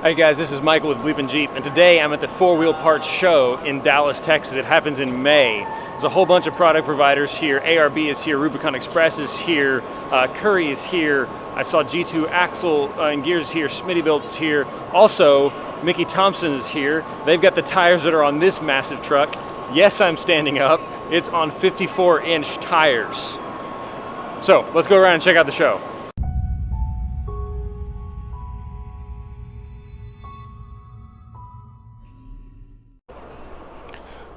Hey guys, this is Michael with BleepinJeep, and today I'm at the 4-Wheel Parts Show in Dallas, Texas. It happens in May. There's a whole bunch of product providers here. ARB is here, Rubicon Express is here, Curry is here. I saw G2 Axle and Gears is here, Smittybuilt is here. Also, Mickey Thompson is here. They've got the tires that are on this massive truck. Yes, I'm standing up. It's on 54-inch tires. So, let's go around and check out the show.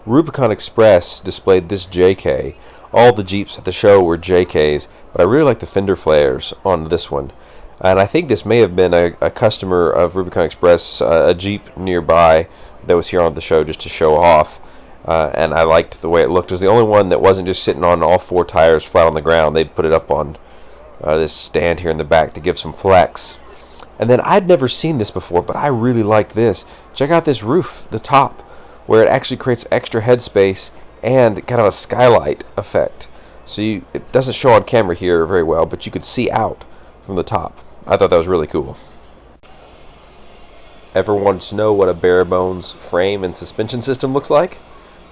Rubicon Express displayed this JK. All the Jeeps at the show were JKs, but I really like the fender flares on this one. And I think this may have been a customer of Rubicon Express, a Jeep nearby that was here on the show just to show off. And I liked the way it looked. It was the only one that wasn't just sitting on all 4 tires flat on the ground. They put it up on this stand here in the back to give some flex. And then I'd never seen this before, but I really liked this. Check out this roof, the top, where it actually creates extra headspace and kind of a skylight effect. So it doesn't show on camera here very well, but you could see out from the top. I thought that was really cool. Ever wanted to know what a bare bones frame and suspension system looks like?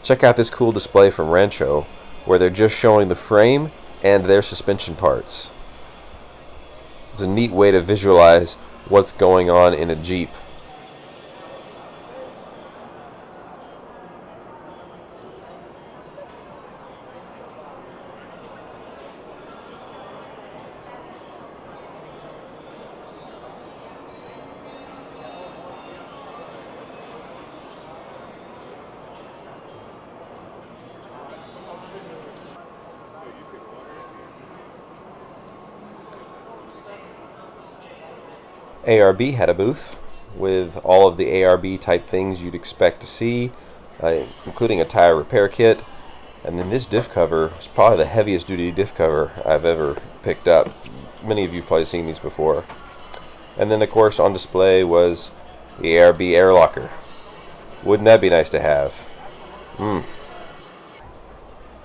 Check out this cool display from Rancho, where they're just showing the frame and their suspension parts. It's a neat way to visualize what's going on in a Jeep. ARB had a booth with all of the ARB type things you'd expect to see, including a tire repair kit. And then this diff cover is probably the heaviest duty diff cover I've ever picked up. Many of you have probably seen these before. And then of course on display was the ARB air locker. Wouldn't that be nice to have? I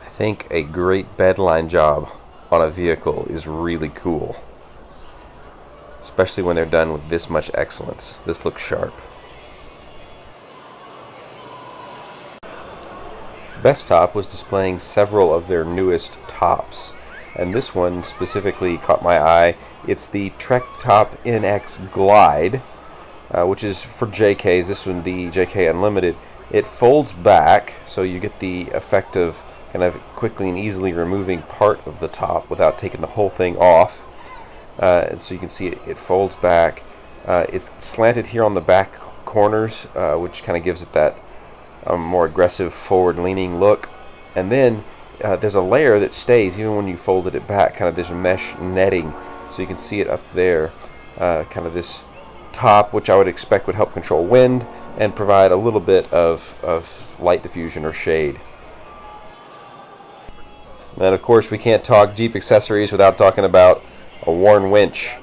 think a great bedline job on a vehicle is really cool, especially when they're done with this much excellence. This looks sharp. Best Top was displaying several of their newest tops, and this one specifically caught my eye. It's the Trek Top NX Glide, which is for JKs. This one, the JK Unlimited. It folds back, so you get the effect of kind of quickly and easily removing part of the top without taking the whole thing off. And so you can see it folds back. It's slanted here on the back corners, which kind of gives it that more aggressive forward-leaning look. And then there's a layer that stays even when you folded it back, kind of this mesh netting. So you can see it up there, kind of this top, which I would expect would help control wind and provide a little bit of light diffusion or shade. And of course we can't talk Jeep accessories without talking about a Warn winch.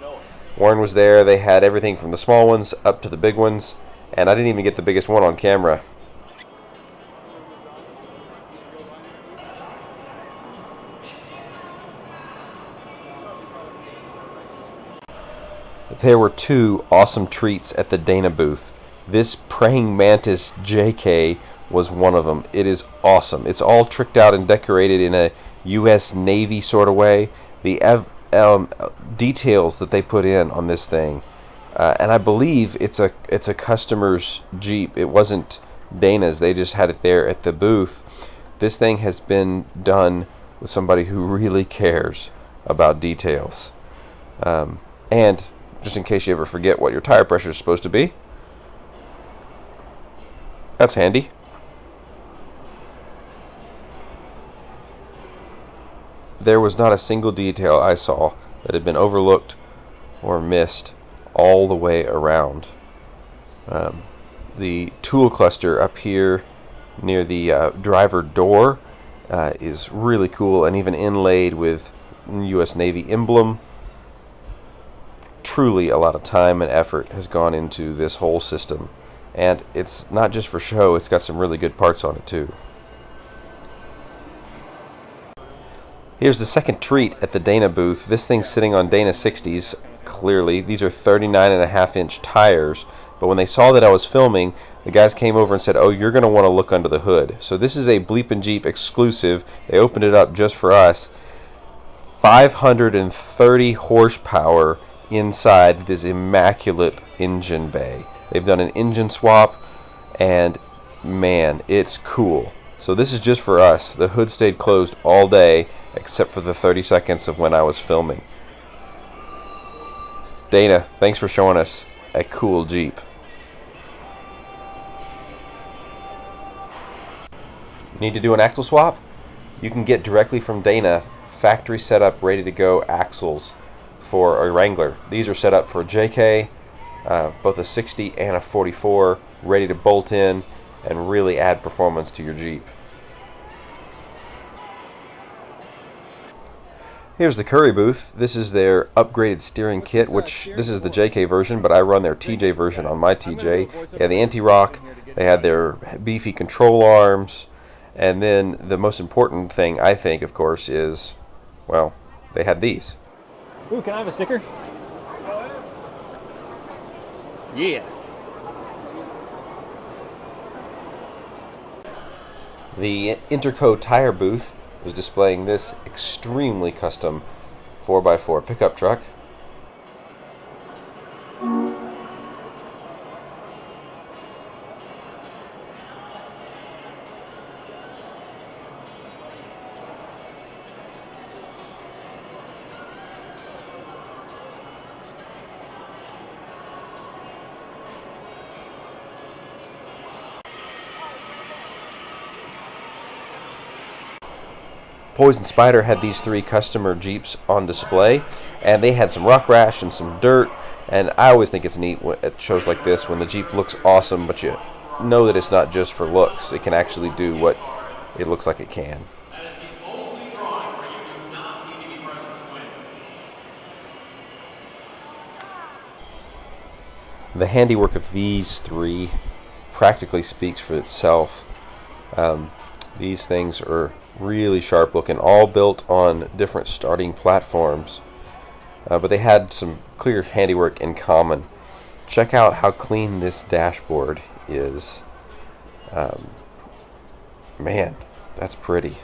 Warn was there. They had everything from the small ones up to the big ones, and I didn't even get the biggest one on camera. There were 2 awesome treats at the Dana booth. This Praying Mantis Jk was one of them. It is awesome. It's all tricked out and decorated in a US Navy sort of way. The details that they put in on this thing, and I believe it's a customer's Jeep. It wasn't Dana's. They just had it there at the booth. This thing has been done with somebody who really cares about details. And just in case you ever forget what your tire pressure is supposed to be, that's handy. There was not a single detail I saw that had been overlooked or missed all the way around. The tool cluster up here near the driver door is really cool and even inlaid with US Navy emblem. Truly a lot of time and effort has gone into this whole system, and it's not just for show, it's got some really good parts on it too. Here's the second treat at the Dana booth. This thing's sitting on Dana 60s, clearly. These are 39.5-inch tires, but when they saw that I was filming, the guys came over and said, oh, you're going to want to look under the hood. So this is a BleepinJeep exclusive. They opened it up just for us. 530 horsepower inside this immaculate engine bay. They've done an engine swap, and man, it's cool. So this is just for us. The hood stayed closed all day except for the 30 seconds of when I was filming. Dana, thanks for showing us a cool Jeep. Need to do an axle swap? You can get directly from Dana factory setup, ready to go axles for a Wrangler. These are set up for JK, both a 60 and a 44, ready to bolt in and really add performance to your Jeep. Here's the Curry booth. This is their upgraded steering kit, which this is the JK version, but I run their TJ version on my TJ. They had the anti-rock, they had their beefy control arms, and then the most important thing, I think, of course, is, well, they had these. Ooh, can I have a sticker? Yeah. The Interco tire booth was displaying this extremely custom 4x4 pickup truck. Poison Spider had these 3 customer Jeeps on display, and they had some rock rash and some dirt, and I always think it's neat at shows like this when the Jeep looks awesome, but you know that it's not just for looks. It can actually do what it looks like it can. That is the only drawing where you do not need to be present to win. The handiwork of these 3 practically speaks for itself. These things are really sharp looking, all built on different starting platforms, but they had some clear handiwork in common. Check out how clean this dashboard is. Man, that's pretty.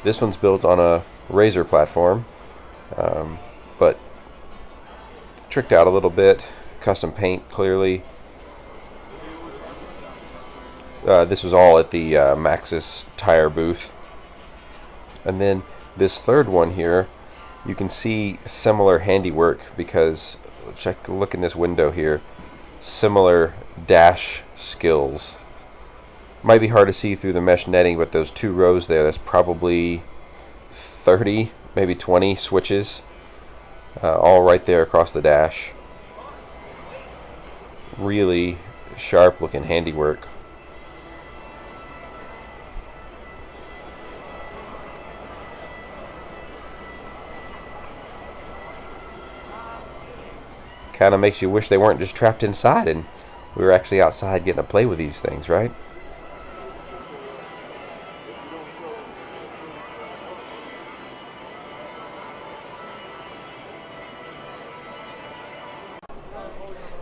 This one's built on a Razor platform, but tricked out a little bit. Custom paint, clearly. This was all at the Maxxis tire booth. And then this third one here, you can see similar handiwork because look in this window here. Similar dash skills. Might be hard to see through the mesh netting, but those 2 rows there, that's probably 30, maybe 20 switches, all right there across the dash. Really sharp looking handiwork. Kind of makes you wish they weren't just trapped inside and we were actually outside getting to play with these things, right?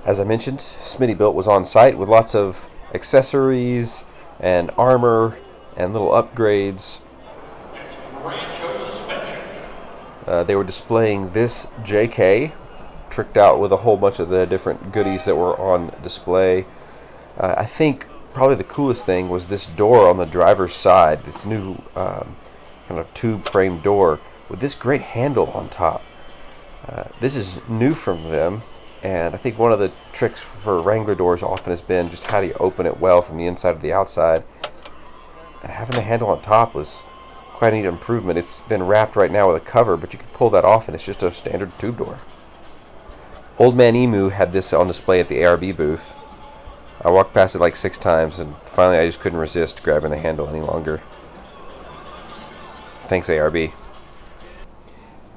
As I mentioned, Smitty Built was on site with lots of accessories and armor and little upgrades. They were displaying this JK, tricked out with a whole bunch of the different goodies that were on display. I think probably the coolest thing was this door on the driver's side, this new kind of tube frame door with this great handle on top. This is new from them. And I think one of the tricks for Wrangler doors often has been just how do you open it well from the inside to the outside. And having the handle on top was quite a neat improvement. It's been wrapped right now with a cover, but you can pull that off and it's just a standard tube door. Old Man Emu had this on display at the ARB booth. I walked past it like 6 times and finally I just couldn't resist grabbing the handle any longer. Thanks, ARB.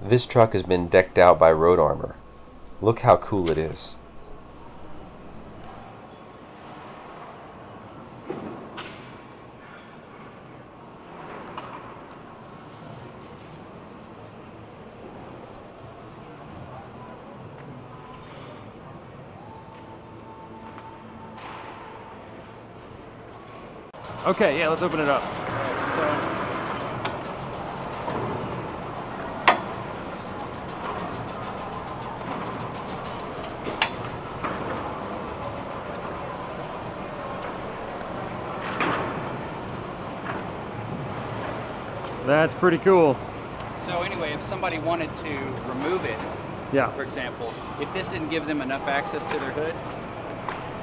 This truck has been decked out by road armor. Look how cool it is. Okay, yeah, let's open it up. That's pretty cool. So anyway, if somebody wanted to remove it, Yeah. for example, if this didn't give them enough access to their hood,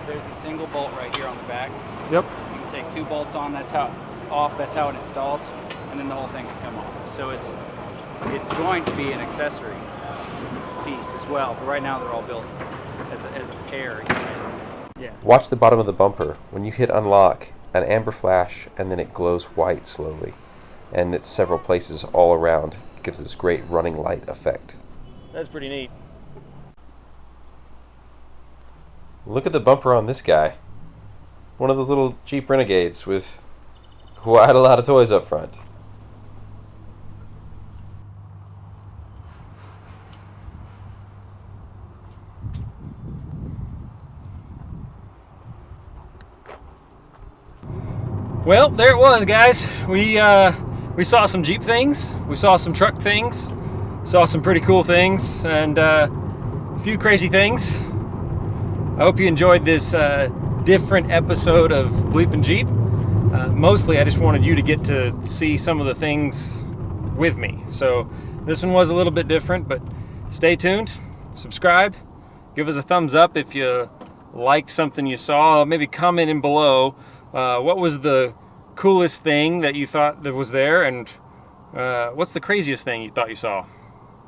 there's a single bolt right here on the back. Yep. You can take 2 bolts on, that's how it installs, and then the whole thing can come off. So it's going to be an accessory piece as well, but right now they're all built as a pair. Yeah. Watch the bottom of the bumper. When you hit unlock, an amber flash, and then it glows white slowly. And it's several places all around. It gives this great running light effect. That's pretty neat. Look at the bumper on this guy. One of those little Jeep Renegades with quite a lot of toys up front. Well, there it was, guys. We saw some Jeep things, we saw some truck things, saw some pretty cool things, and a few crazy things. I hope you enjoyed this different episode of BleepinJeep. Mostly, I just wanted you to get to see some of the things with me. So this one was a little bit different, but stay tuned, subscribe, give us a thumbs up if you liked something you saw. Maybe comment in below what was the coolest thing that you thought that was there, and what's the craziest thing you thought you saw.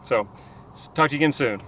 So talk to you again soon.